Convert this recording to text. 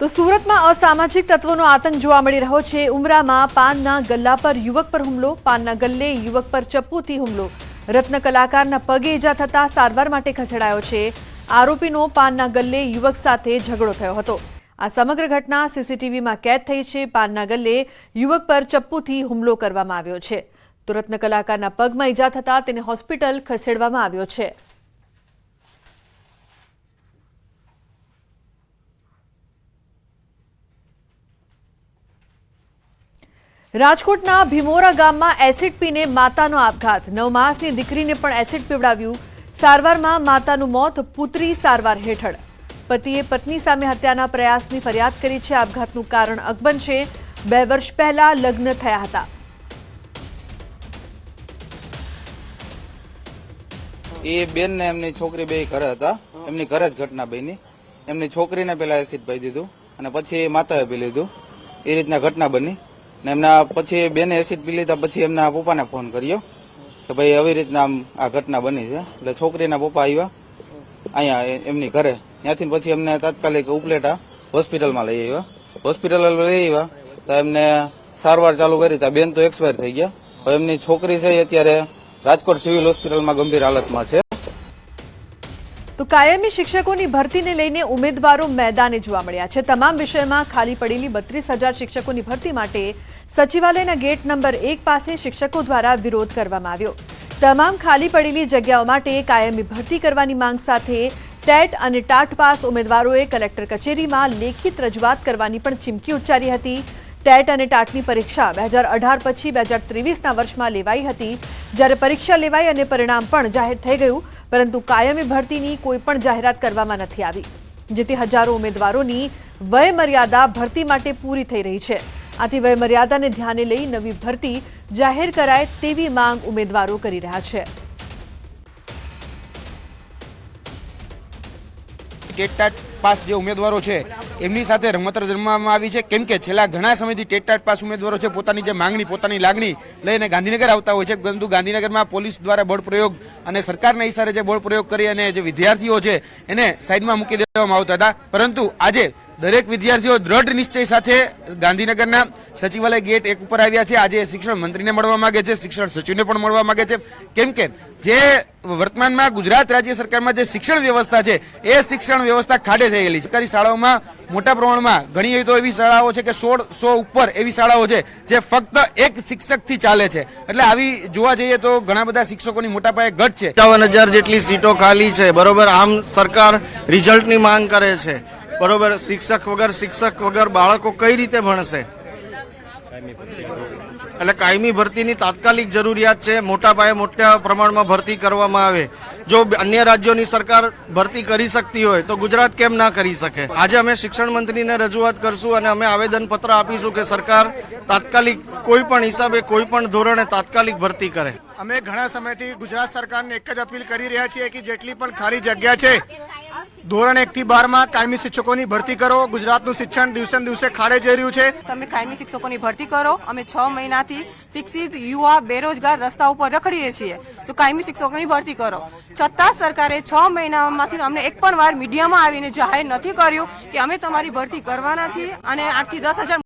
તો સુરતમાં અસામાજિક તત્વોનો આતંક જોવા મળી રહ્યો છે। ઉમરામાં પાનના ગલ્લા પર યુવક પર હુમલો, પાનના ગલ્લે યુવક પર ચપ્પુથી હુમલો, રત્ન કલાકારના પગે ઈજા થતા સારવાર માટે ખસેડાયો છે। આરોપીનો પાનના ગલ્લે યુવક સાથે ઝઘડો થયો હતો। આ સમગ્ર ઘટના સીસીટીવીમાં કેદ થઈ છે। પાનના ગલ્લે યુવક પર ચપ્પુથી હુમલો કરવામાં આવ્યો છે। તો રત્ન કલાકારના પગમાં ઈજા થતા તેને હોસ્પિટલ ખસેડવામાં આવ્યો છે। રાજકોટના ભીમોરા ગામમાં એસિડ પીને માતાનો આપઘાત, 9 માસની દીકરીને પણ એસિડ પીવડાવ્યું। સારવારમાં માતાનું મોત, પુત્રી સારવાર હેઠળ। પતિએ પત્ની સામે હત્યાના પ્રયાસની ફરિયાદ કરી છે। આપઘાતનું કારણ અકબંધ છે। 2 વર્ષ પહેલા લગ્ન થયા હતા। એ બેન ને એમની છોકરી બે ઘરે હતા। એમની ઘરે જ ઘટના બની। એમની છોકરીને પેલા એસિડ પાઈ દીધું અને પછી માતાએ પી લીધું। એ રીતના ઘટના બની ને એમના પછી બેને એસિડ પી લીધા પછી એમના પપ્પાને ફોન કર્યો કે ભાઈ આવી રીતના આ ઘટના બની છે। એટલે છોકરીના પપ્પા આવ્યા અહીંયા એમની ઘરે। ત્યાંથી પછી એમને તાત્કાલિક ઉપલેટા હોસ્પિટલમાં લઈ આવ્યા। હોસ્પિટલ લઈ આવ્યા તો એમને સારવાર ચાલુ કરી તો બેન તો એક્સપાયર થઈ ગયા। હવે એમની છોકરી છે એ અત્યારે રાજકોટ સિવિલ હોસ્પિટલમાં ગંભીર હાલતમાં છે। તો કાયમી શિક્ષકોની ભરતીને લઈને ઉમેદવારો મેદાને જોવા મળ્યા છે। તમામ વિષયમાં ખાલી પડેલી 32,000 શિક્ષકોની ભરતી માટે સચિવાલયના ગેટ નંબર 1 પાસે શિક્ષકો દ્વારા વિરોધ કરવામાં આવ્યો। તમામ ખાલી પડેલી જગ્યાઓ માટે કાયમી ભરતી કરવાની માંગ સાથે ટેટ અને ટાટ પાસ ઉમેદવારોએ કલેક્ટર કચેરીમાં લેખિત રજૂઆત કરવાની પણ ચીમકી ઉચ્ચારી હતી। ટેટ અને ટાટની પરીક્ષા 2018 પછી 2023ના વર્ષમાં લેવાઈ હતી, જ્યારે પરીક્ષા લેવાઈ અને પરિણામ પણ જાહેર થઈ ગયું, પરંતુ કાયમી ભરતીની કોઈ પણ જાહેરાત કરવામાં નથી આવી, જેથી હજારો ઉમેદવારોની વય મર્યાદા ભરતી માટે પૂરી થઈ રહી છે। આથી વય મર્યાદાને ધ્યાને લઈ નવી ભરતી જાહેર કરાય તેવી માંગ ઉમેદવારો કરી રહ્યા છે। ટેટ પાસ જે ઉમેદવારો છે એમની સાથે રમત રમવામાં આવી છે, કેમ કે છેલ્લા ઘણા સમયથી ટેટ પાસ ઉમેદવારો છે પોતાની જે માંગણી, પોતાની લાગણી લઈને ગાંધીનગર આવતા હોય છે, પરંતુ ગાંધીનગરમાં પોલીસ દ્વારા બળ પ્રયોગ અને સરકારના ઇશારે જે બળ પ્રયોગ કરી અને જે વિદ્યાર્થીઓ છે એને સાઈડમાં મૂકી દેવામાં આવતા હતા, પરંતુ આજે દરેક વિદ્યાર્થીઓ દ્રઢ નિશ્ચય સાથે ગાંધીનગરના સચિવાલય ગેટ 1 ઉપર આવ્યા છે। આજે શિક્ષણ મંત્રીને મળવા માંગે છે, શિક્ષણ સચિવને પણ મળવા માંગે છે, કેમ કે જે વર્તમાનમાં ગુજરાત રાજ્ય સરકારમાં જે શિક્ષણ વ્યવસ્થા છે એ શિક્ષણ વ્યવસ્થા ખાડે થઈ ગયેલી છે। સરકારી શાળાઓમાં મોટા પ્રમાણમાં ઘણી તો એવી શાળાઓ છે કે 100 ઉપર એવી શાળાઓ છે જે ફક્ત એક શિક્ષકથી ચાલે છે। એટલે આવી જોવા જઈએ તો ઘણા બધા શિક્ષકોની મોટા પાયે ઘટ છે। 57,000 જેટલી સીટો ખાલી છે, બરોબર। આમ સરકાર રિઝલ્ટની માંગ કરે છે, બરોબર। શિક્ષક વગર બાળકો કઈ રીતે ભણશે? એટલે કાયમી ભરતીની તાત્કાલિક જરૂરિયાત છે। મોટા પાયે મોટા પ્રમાણમાં ભરતી કરવામાં આવે। જો અન્ય રાજ્યોની સરકાર ભરતી કરી શકતી હોય તો ગુજરાત કેમ ના કરી શકે? આજે અમે શિક્ષણ મંત્રીને રજૂઆત કરશું અને અમે આવેદનપત્ર આપીશું કે સરકાર તાત્કાલિક કોઈ પણ હિસાબે કોઈ પણ ધોરણે તાત્કાલિક ભરતી કરે। અમે ઘણા સમયથી ગુજરાત સરકારને એક જ અપીલ કરી રહ્યા છીએ કે જેટલી પણ ખાલી જગ્યા છે ધોરણ 1 થી 12માં કાયમી શિક્ષકોની ભરતી કરો। ગુજરાતનું શિક્ષણ દિવસે ને દિવસે ખાડે જઈ રહ્યું છે। તમે કાયમી શિક્ષકોની ભરતી કરો। અમે 6 મહિનાથી શિક્ષિત યુવા બેરોજગાર રસ્તા ઉપર રખડીએ છીએ, તો કાયમી શિક્ષકોની ભરતી કરો। છતાં સરકારે 6 મહિનામાંથી અમને એક પણ વાર મીડિયામાં આવીને જાહેર નથી કર્યું કે અમે તમારી ભરતી કરવાના છીએ અને 8 થી 10,000